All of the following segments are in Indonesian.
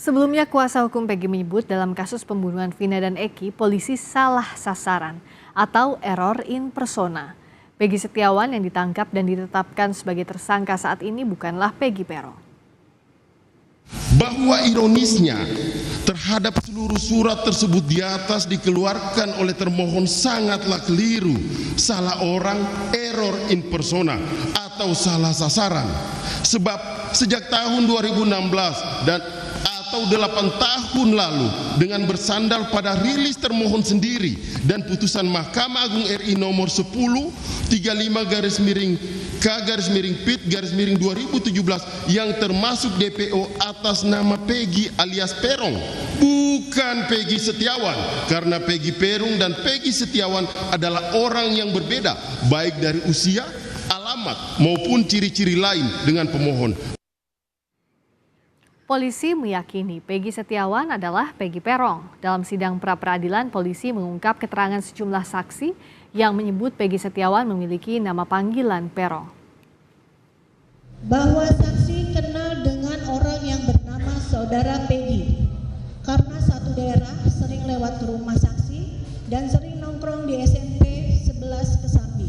Sebelumnya kuasa hukum Peggy menyebut dalam kasus pembunuhan Vina dan Eki, polisi salah sasaran atau error in persona. Peggy Setiawan yang ditangkap dan ditetapkan sebagai tersangka saat ini bukanlah Peggy Peron. Bahwa ironisnya terhadap seluruh surat tersebut di atas dikeluarkan oleh termohon sangatlah keliru, salah orang, error in persona atau salah sasaran. Sebab sejak tahun 2016 dan atau 8 tahun lalu dengan bersandar pada rilis termohon sendiri dan putusan Mahkamah Agung RI nomor 10-35-K-PIT-2017 yang termasuk DPO atas nama Peggy alias Peron, bukan Peggy Setiawan, karena Peggy Peron dan Peggy Setiawan adalah orang yang berbeda baik dari usia, alamat maupun ciri-ciri lain dengan pemohon. Polisi meyakini Peggy Setiawan adalah Peggy Peron. Dalam sidang pra-peradilan, polisi mengungkap keterangan sejumlah saksi yang menyebut Peggy Setiawan memiliki nama panggilan Peron. Bahwa saksi kenal dengan orang yang bernama saudara Peggy karena satu daerah, sering lewat ke rumah saksi dan sering nongkrong di SMP 11 Kesambi.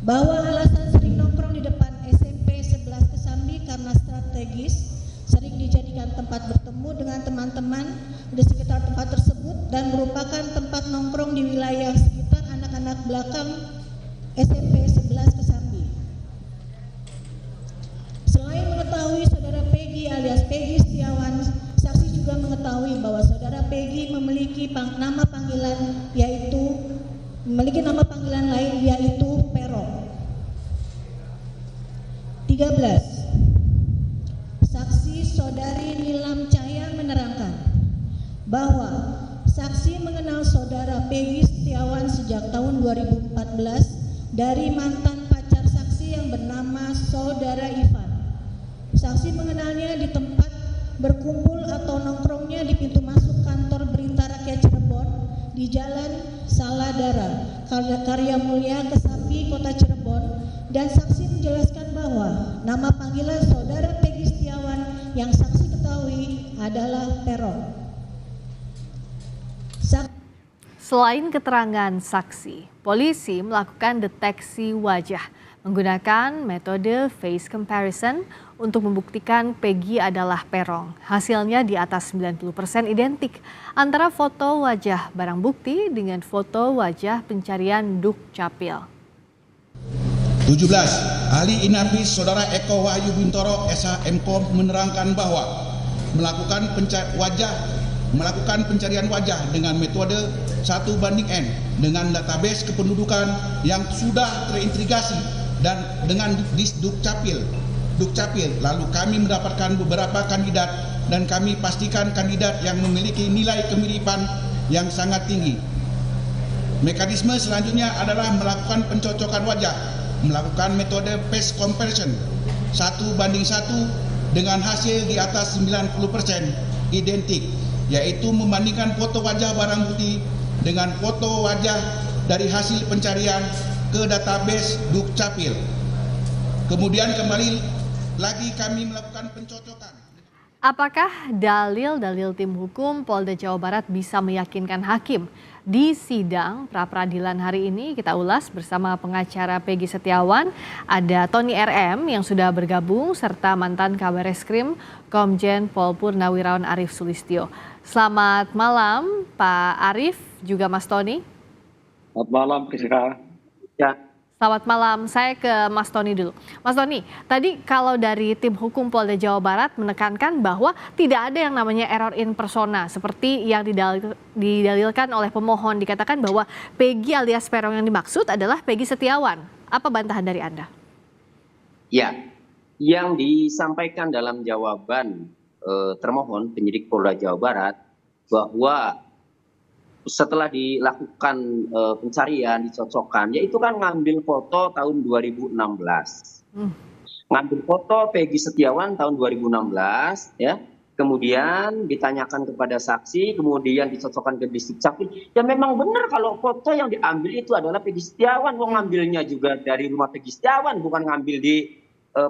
Bahwa alasan sering nongkrong di depan SMP 11 Kesambi karena strategis, sering dijadikan tempat bertemu dengan teman-teman di sekitar tempat tersebut dan merupakan tempat nongkrong di wilayah sekitar anak-anak belakang SMP 11 Kesambi. Selain mengetahui saudara Peggy alias Peggy Setiawan, saksi juga mengetahui bahwa saudara Peggy memiliki nama panggilan lain yaitu Peron. 13. Saksi saudari Nilam Cahya menerangkan bahwa saksi mengenal saudara Peggy Setiawan sejak tahun 2014 dari mantan pacar saksi yang bernama saudara Ivan. Saksi mengenalnya di tempat berkumpul atau nongkrongnya di pintu masuk kantor Berita Rakyat Cirebon di Jalan Saladara, Karya Mulia, Kesambi, Kota Cirebon, dan saksi menjelaskan bahwa nama panggilan saudara Peggy Setiawan yang saksi ketahui adalah Peron. Selain keterangan saksi, polisi melakukan deteksi wajah menggunakan metode face comparison untuk membuktikan Peggy adalah Peron. Hasilnya di atas 90% identik antara foto wajah barang bukti dengan foto wajah pencarian Dukcapil. 17. Ahli Inafis Saudara Eko Wahyu Bintoro SHMKOM menerangkan bahwa melakukan pencarian wajah dengan metode 1:n dengan database kependudukan yang sudah terintegrasi dan dengan Dukcapil. Lalu kami mendapatkan beberapa kandidat dan kami pastikan kandidat yang memiliki nilai kemiripan yang sangat tinggi. Mekanisme selanjutnya adalah melakukan pencocokan wajah, melakukan metode face comparison 1:1 dengan hasil di atas 90% identik, yaitu membandingkan foto wajah barang bukti dengan foto wajah dari hasil pencarian ke database Dukcapil. Kemudian kembali lagi kami melakukan pencocokan. Apakah dalil-dalil tim hukum Polda Jawa Barat bisa meyakinkan hakim? Di sidang pra-peradilan hari ini kita ulas bersama pengacara Peggy Setiawan, ada Tony RM yang sudah bergabung serta mantan Kabar Eskrim Komjen Pol Purnawirawan Arief Sulistyo. Selamat malam Pak Arief juga Mas Tony. Selamat malam Priscila. Ya. Selamat malam, saya ke Mas Tony dulu. Mas Tony, tadi kalau dari tim hukum Polda Jawa Barat menekankan bahwa tidak ada yang namanya error in persona seperti yang didalilkan oleh pemohon, dikatakan bahwa Peggy alias Peron yang dimaksud adalah Peggy Setiawan. Apa bantahan dari Anda? Ya, yang disampaikan dalam jawaban termohon penyidik Polda Jawa Barat bahwa setelah dilakukan pencarian, dicocokkan, yaitu kan ngambil foto tahun 2016. Ngambil foto Peggy Setiawan tahun 2016, ya. Kemudian ditanyakan kepada saksi, kemudian dicocokkan ke Dukcapil. Ya memang benar kalau foto yang diambil itu adalah Peggy Setiawan. Wong ngambilnya juga dari rumah Peggy Setiawan, bukan ngambil di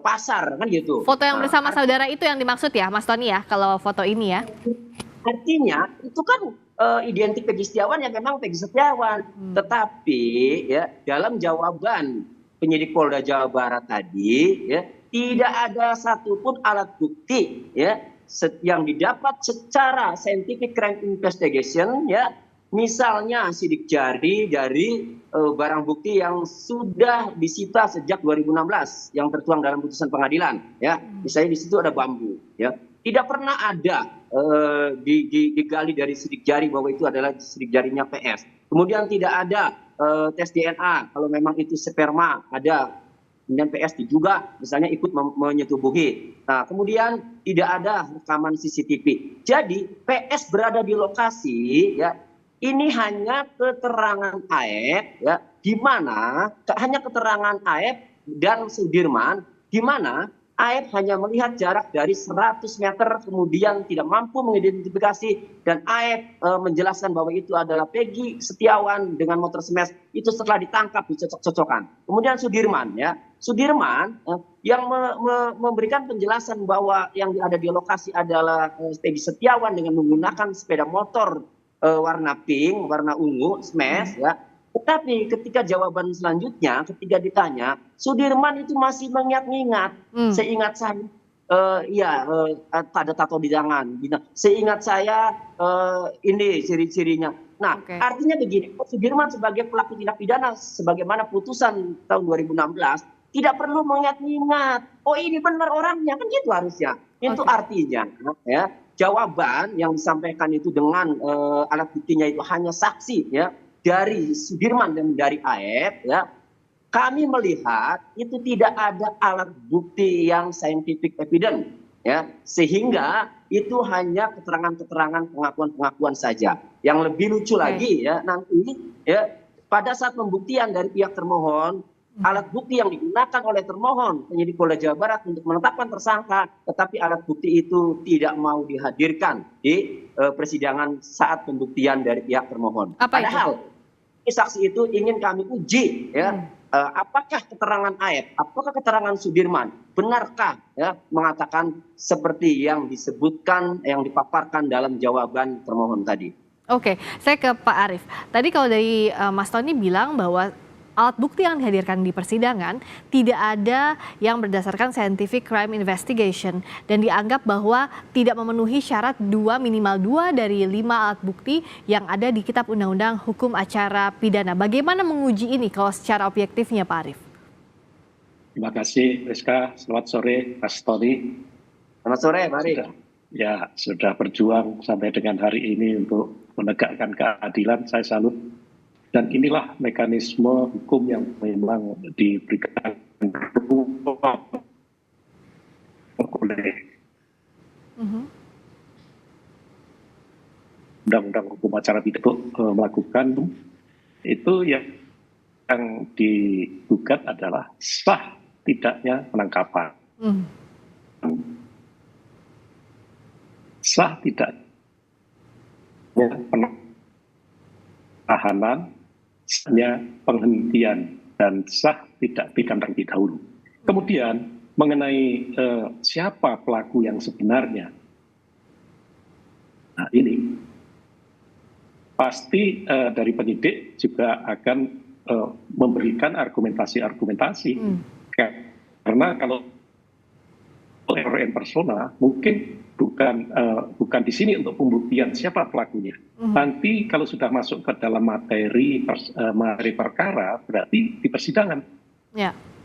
pasar kan gitu. Foto yang Nah, bersama saudara itu yang dimaksud ya, Mas Tony ya, kalau foto ini ya? artinya itu kan identik Peggy Setiawan yang memang Peggy Setiawan. Tetapi ya dalam jawaban penyidik Polda Jawa Barat tadi ya tidak ada satupun alat bukti ya yang didapat secara scientific crime investigation ya, misalnya sidik jari dari barang bukti yang sudah disita sejak 2016 yang tertuang dalam putusan pengadilan ya, misalnya di situ ada bambu ya, tidak pernah ada digali dari sidik jari bahwa itu adalah sidik jarinya PS. Kemudian tidak ada tes DNA kalau memang itu sperma ada. Kemudian PS juga misalnya ikut menyetubuhi. Nah, kemudian tidak ada rekaman CCTV. Jadi PS berada di lokasi ya. Ini hanya keterangan AF ya, di mana hanya keterangan AF dan Sudirman, di mana AF hanya melihat jarak dari 100 meter, kemudian tidak mampu mengidentifikasi, dan AF menjelaskan bahwa itu adalah Peggy Setiawan dengan motor smash. Itu setelah ditangkap dicocok-cocokkan. Kemudian Sudirman ya, Sudirman yang memberikan penjelasan bahwa yang ada di lokasi adalah Peggy Setiawan dengan menggunakan sepeda motor warna pink, warna ungu, smash ya. Tetapi ketika jawaban selanjutnya, ketika ditanya, Sudirman itu masih mengingat-ingat. Seingat saya, ada tato di tangan. Seingat saya, ini ciri-cirinya. Nah, artinya begini, Sudirman sebagai pelaku tindak pidana, sebagaimana putusan tahun 2016, tidak perlu mengingat-ingat. Oh, ini benar orangnya, kan gitu harusnya. Itu artinya, ya, jawaban yang disampaikan itu dengan alat buktinya itu hanya saksi, ya, dari Sudirman dan dari AF ya, kami melihat itu tidak ada alat bukti yang scientific evidence ya, sehingga itu hanya keterangan-keterangan pengakuan-pengakuan saja. Yang lebih lucu lagi ya, nanti ya pada saat pembuktian dari pihak termohon, alat bukti yang digunakan oleh termohon penyidik Polda Jawa Barat untuk menetapkan tersangka, tetapi alat bukti itu tidak mau dihadirkan di persidangan saat pembuktian dari pihak termohon. Padahal saksi itu ingin kami uji ya, apakah keterangan AF, apakah keterangan Sudirman benarkah ya mengatakan seperti yang disebutkan, yang dipaparkan dalam jawaban termohon tadi. Oke, saya ke Pak Arief. Tadi kalau dari Mas Tony bilang bahwa alat bukti yang dihadirkan di persidangan tidak ada yang berdasarkan scientific crime investigation dan dianggap bahwa tidak memenuhi syarat minimal 2 dari 5 alat bukti yang ada di Kitab Undang-Undang Hukum Acara Pidana. Bagaimana menguji ini kalau secara objektifnya, Pak Arief? Terima kasih, Rizka. Selamat sore, Mas Tony. Selamat sore, Pak Arief. Sudah berjuang sampai dengan hari ini untuk menegakkan keadilan. Saya salut. Dan inilah mekanisme hukum yang memang diberikan oleh Undang-Undang Hukum Acara Pidana melakukan itu yang digugat adalah sah tidaknya penangkapan. Sah tidaknya penahanan, sahnya penghentian, dan sah tidak pidana terlebih dahulu. Kemudian mengenai siapa pelaku yang sebenarnya, nah ini pasti dari penyidik juga akan memberikan argumentasi-argumentasi, karena kalau error in persona mungkin bukan di sini untuk pembuktian siapa pelakunya. Nanti kalau sudah masuk ke dalam materi perkara, berarti di persidangan.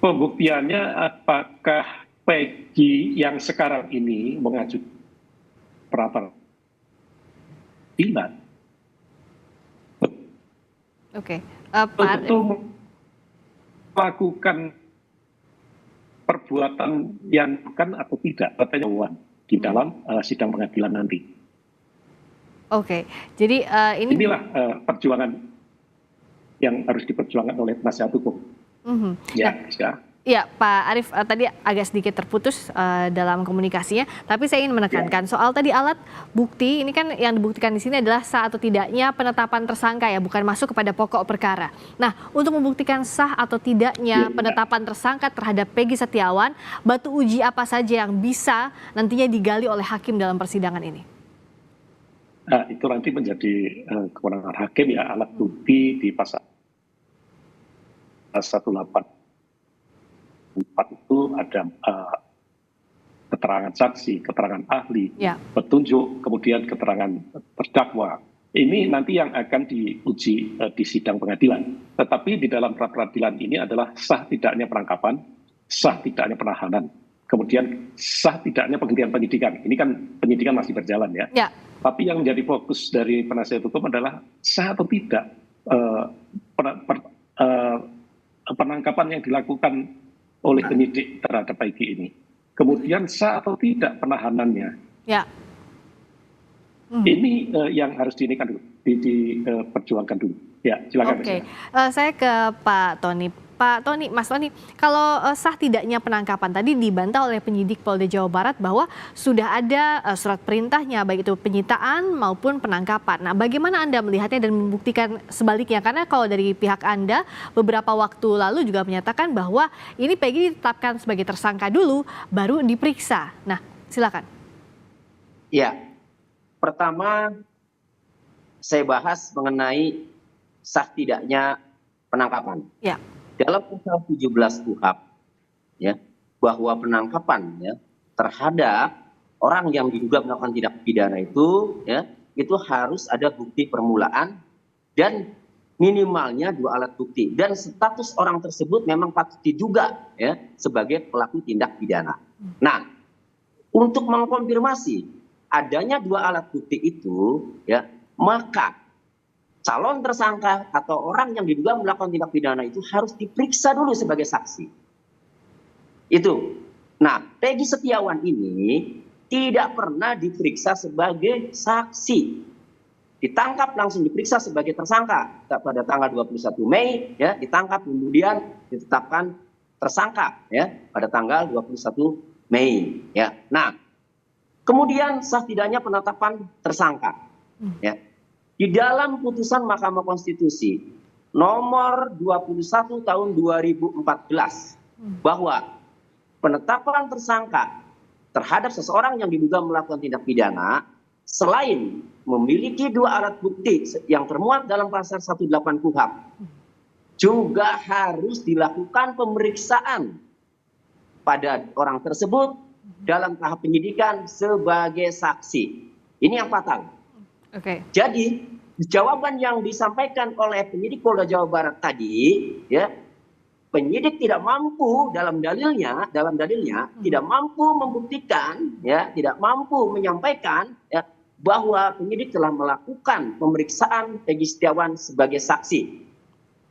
Pembuktiannya apakah Peggy yang sekarang ini mengajukan pra peradilan untuk melakukan perbuatan yang bukan atau tidak, pertanyaan di dalam sidang pengadilan nanti. Jadi inilah perjuangan yang harus diperjuangkan oleh penasihat hukum. Ya, Pak Arief, tadi agak sedikit terputus dalam komunikasinya, tapi saya ingin menekankan soal tadi alat bukti, ini kan yang dibuktikan di sini adalah sah atau tidaknya penetapan tersangka ya, bukan masuk kepada pokok perkara. Nah, untuk membuktikan sah atau tidaknya penetapan tersangka terhadap Peggy Setiawan, batu uji apa saja yang bisa nantinya digali oleh hakim dalam persidangan ini? Nah, itu nanti menjadi kewenangan hakim ya, alat bukti di pasal 184 itu ada keterangan saksi, keterangan ahli, petunjuk, kemudian keterangan terdakwa. Ini nanti yang akan diuji di sidang pengadilan. Tetapi di dalam pra peradilan ini adalah sah tidaknya penangkapan, sah tidaknya penahanan, kemudian sah tidaknya penghentian penyidikan. Ini kan penyidikan masih berjalan ya. Tapi yang menjadi fokus dari penasihat hukum adalah sah atau tidak penangkapan yang dilakukan oleh penyidik terhadap Peggy ini. Kemudian sah atau tidak penahanannya. Ini yang harus diperjuangkan dulu. Ya, silakan. Oke, saya ke Pak Tony. Pak Tony, Mas Tony, kalau sah tidaknya penangkapan tadi dibantah oleh penyidik Polda Jawa Barat bahwa sudah ada surat perintahnya, baik itu penyitaan maupun penangkapan. Nah, bagaimana Anda melihatnya dan membuktikan sebaliknya? Karena kalau dari pihak Anda beberapa waktu lalu juga menyatakan bahwa ini Peggy ditetapkan sebagai tersangka dulu, baru diperiksa. Nah, silakan. Ya, pertama saya bahas mengenai sah tidaknya penangkapan. Dalam pasal 17 KUHP ya, bahwa penangkapan ya terhadap orang yang diduga melakukan tindak pidana itu ya, itu harus ada bukti permulaan dan minimalnya 2 alat bukti, dan status orang tersebut memang patut diduga ya sebagai pelaku tindak pidana. Nah, untuk mengkonfirmasi adanya 2 alat bukti itu ya, maka calon tersangka atau orang yang diduga melakukan tindak pidana itu harus diperiksa dulu sebagai saksi. Itu. Nah, Peggy Setiawan ini tidak pernah diperiksa sebagai saksi. Ditangkap langsung diperiksa sebagai tersangka pada tanggal 21 Mei ya, ditangkap kemudian ditetapkan tersangka ya pada tanggal 21 Mei ya. Nah, kemudian sah tidaknya penetapan tersangka ya. Di dalam putusan Mahkamah Konstitusi nomor 21 tahun 2014 bahwa penetapan tersangka terhadap seseorang yang diduga melakukan tindak pidana selain memiliki 2 alat bukti yang termuat dalam pasal 18 KUHP juga harus dilakukan pemeriksaan pada orang tersebut dalam tahap penyidikan sebagai saksi. Ini yang fatal. Jadi jawaban yang disampaikan oleh penyidik Polda Jawa Barat tadi ya, penyidik tidak mampu dalam dalilnya tidak mampu membuktikan ya, tidak mampu menyampaikan ya bahwa penyidik telah melakukan pemeriksaan Peggy Setiawan sebagai saksi.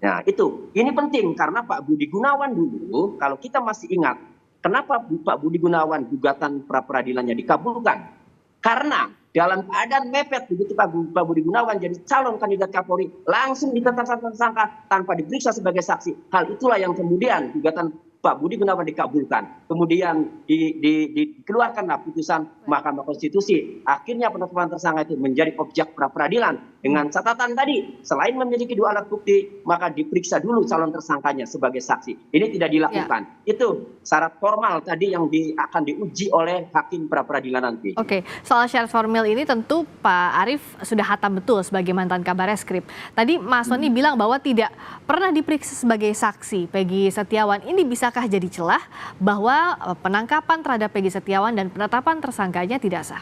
Nah, ini penting karena Pak Budi Gunawan dulu, kalau kita masih ingat, kenapa Pak Budi Gunawan gugatan pra peradilannya dikabulkan? Karena dalam keadaan mepet begitu Pak Budi Gunawan jadi calon kandidat Kapolri langsung ditetapkan tersangka tanpa diperiksa sebagai saksi. Hal itulah yang kemudian gugatan Pak Budi Gunawan dikabulkan. Kemudian dikeluarkanlah putusan Mahkamah Konstitusi. Akhirnya penetapan tersangka itu menjadi objek pra peradilan dengan catatan tadi selain memiliki 2 alat bukti maka diperiksa dulu calon tersangkanya sebagai saksi. Ini tidak dilakukan. Itu syarat formal tadi yang akan diuji oleh hakim pra peradilan nanti. Oke, soal syarat formal ini tentu Pak Arief sudah hatam betul sebagai mantan Kabareskrim. Tadi Mas Tony bilang bahwa tidak pernah diperiksa sebagai saksi Peggy Setiawan. Ini bisakah jadi celah bahwa penangkapan terhadap Peggy Setiawan dan penetapan tersangkanya tidak sah?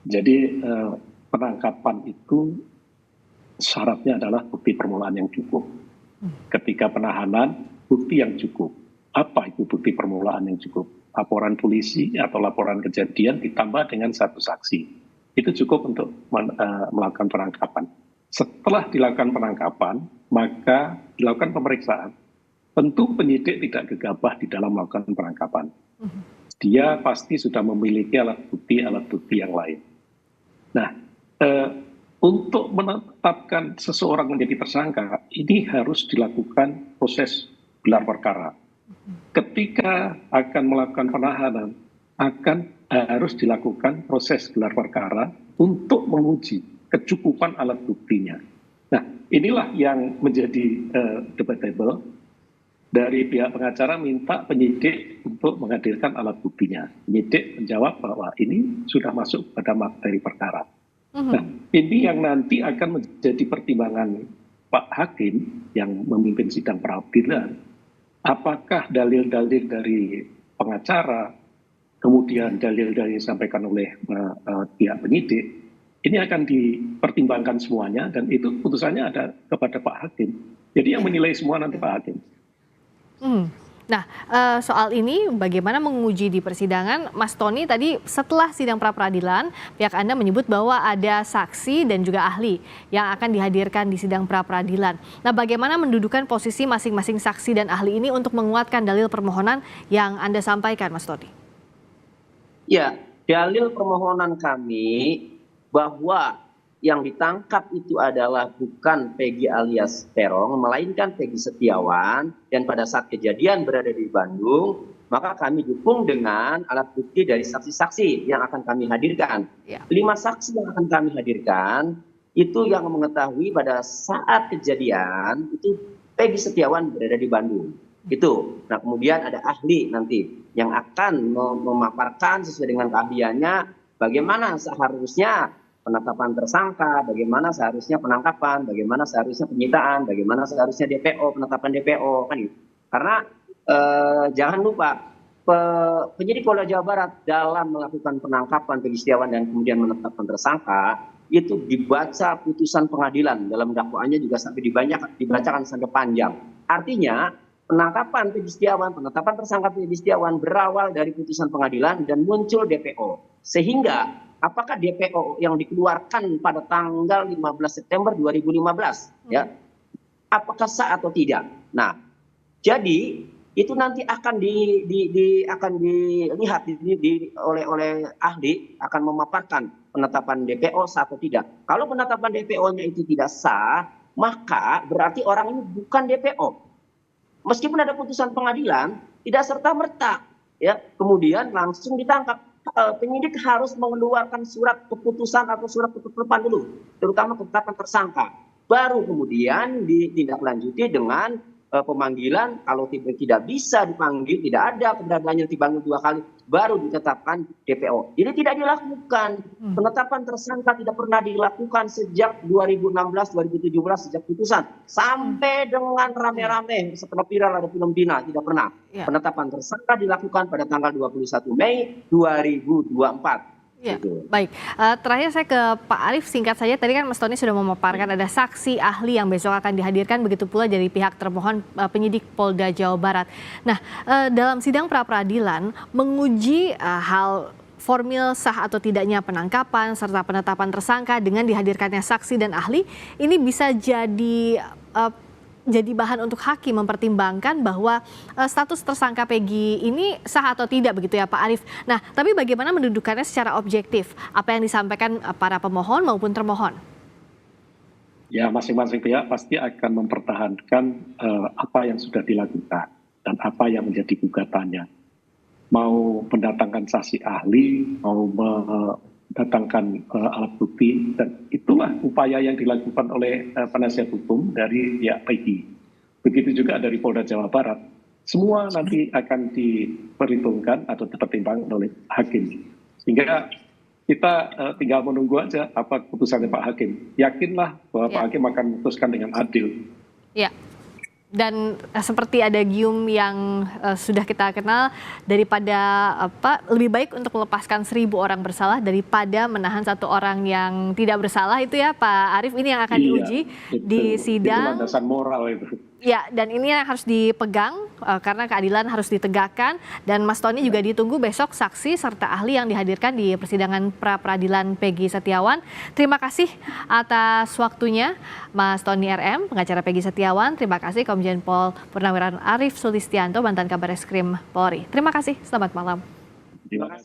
Jadi penangkapan itu syaratnya adalah bukti permulaan yang cukup. Ketika penahanan, bukti yang cukup. Apa itu bukti permulaan yang cukup? Laporan polisi atau laporan kejadian ditambah dengan 1 saksi. Itu cukup untuk melakukan penangkapan. Setelah dilakukan penangkapan, maka dilakukan pemeriksaan. Tentu penyidik tidak gegabah di dalam melakukan penangkapan. Dia pasti sudah memiliki alat bukti yang lain. Nah, untuk menetapkan seseorang menjadi tersangka, ini harus dilakukan proses gelar perkara. Ketika akan melakukan penahanan, harus dilakukan proses gelar perkara untuk menguji kecukupan alat buktinya. Nah, inilah yang menjadi debatable. Dari pihak pengacara minta penyidik untuk menghadirkan alat buktinya. Penyidik menjawab bahwa ini sudah masuk pada materi perkara. Nah, ini yang nanti akan menjadi pertimbangan Pak Hakim yang memimpin sidang pra-peradilan. Apakah dalil-dalil dari pengacara, kemudian dalil-dalil yang disampaikan oleh pihak penyidik, ini akan dipertimbangkan semuanya dan itu putusannya ada kepada Pak Hakim. Jadi yang menilai semua nanti Pak Hakim. Nah, soal ini bagaimana menguji di persidangan, Mas Tony tadi setelah sidang pra-peradilan, pihak Anda menyebut bahwa ada saksi dan juga ahli yang akan dihadirkan di sidang pra-peradilan. Nah, bagaimana mendudukan posisi masing-masing saksi dan ahli ini untuk menguatkan dalil permohonan yang Anda sampaikan, Mas Tony? Ya, dalil permohonan kami bahwa yang ditangkap itu adalah bukan Peggy alias Peron, melainkan Peggy Setiawan, dan pada saat kejadian berada di Bandung, maka kami dukung dengan alat bukti dari saksi-saksi yang akan kami hadirkan. 5 saksi yang akan kami hadirkan, itu yang mengetahui pada saat kejadian, itu Peggy Setiawan berada di Bandung. Itu. Nah, kemudian ada ahli nanti yang akan memaparkan sesuai dengan keahliannya, bagaimana seharusnya penetapan tersangka, bagaimana seharusnya penangkapan, bagaimana seharusnya penyitaan, bagaimana seharusnya DPO, penetapan DPO, kan gitu. Karena jangan lupa penyidik Polda Jawa Barat dalam melakukan penangkapan Peggy Setiawan dan kemudian menetapkan tersangka itu dibaca putusan pengadilan, dalam dakwaannya juga sampai dibacakan sampai panjang. Artinya penangkapan Peggy Setiawan, penetapan tersangka Peggy Setiawan berawal dari putusan pengadilan dan muncul DPO. Sehingga apakah DPO yang dikeluarkan pada tanggal 15 September 2015 ya, apakah sah atau tidak? Nah, jadi itu nanti akan dilihat oleh ahli, akan memaparkan penetapan DPO sah atau tidak. Kalau penetapan DPO-nya itu tidak sah, maka berarti orang ini bukan DPO. Meskipun ada putusan pengadilan, tidak serta-merta ya kemudian langsung ditangkap. Penyidik harus mengeluarkan surat keputusan atau surat ketetapan dulu, terutama ketetapan tersangka. Baru kemudian ditindaklanjuti dengan pemanggilan. Kalau tidak bisa dipanggil, tidak ada keberadaannya dipanggil 2 kali, baru ditetapkan DPO. Jadi tidak dilakukan. Penetapan tersangka tidak pernah dilakukan sejak 2016-2017, sejak putusan. Sampai dengan rame-rame, setelah viral ada film Dina, tidak pernah. Penetapan tersangka dilakukan pada tanggal 21 Mei 2024. Ya, baik. Terakhir saya ke Pak Arief, singkat saja. Tadi kan Mas Tony sudah memaparkan ada saksi ahli yang besok akan dihadirkan, begitu pula dari pihak termohon penyidik Polda Jawa Barat. Nah, dalam sidang pra-peradilan menguji hal formil sah atau tidaknya penangkapan serta penetapan tersangka dengan dihadirkannya saksi dan ahli, ini bisa jadi bahan untuk hakim mempertimbangkan bahwa status tersangka Peggy ini sah atau tidak, begitu ya Pak Arief. Nah, tapi bagaimana mendudukannya secara objektif? Apa yang disampaikan para pemohon maupun termohon? Ya, masing-masing pihak pasti akan mempertahankan apa yang sudah dilakukan dan apa yang menjadi gugatannya. Mau mendatangkan saksi ahli, mau mendatangkan alat bukti, dan itulah upaya yang dilakukan oleh penasihat hukum dari pihak Peggy. Begitu juga dari Polda Jawa Barat. Semua nanti akan diperhitungkan atau dipertimbangkan oleh hakim. Sehingga kita tinggal menunggu aja apa keputusannya Pak Hakim. Yakinlah bahwa Pak Hakim akan memutuskan dengan adil. Ya. Dan seperti ada gium yang sudah kita kenal, daripada lebih baik untuk melepaskan 1.000 orang bersalah daripada menahan 1 orang yang tidak bersalah, itu ya Pak Arief. Ini yang akan diuji di sidang. Itu landasan moral itu. Ya, dan ini yang harus dipegang karena keadilan harus ditegakkan. Dan Mas Tony juga ditunggu besok saksi serta ahli yang dihadirkan di persidangan pra-peradilan Peggy Setiawan. Terima kasih atas waktunya Mas Tony RM, pengacara Peggy Setiawan. Terima kasih Komjen Pol Purnawirawan Arief Sulistianto, mantan Kabareskrim Polri. Terima kasih, selamat malam. Terima kasih.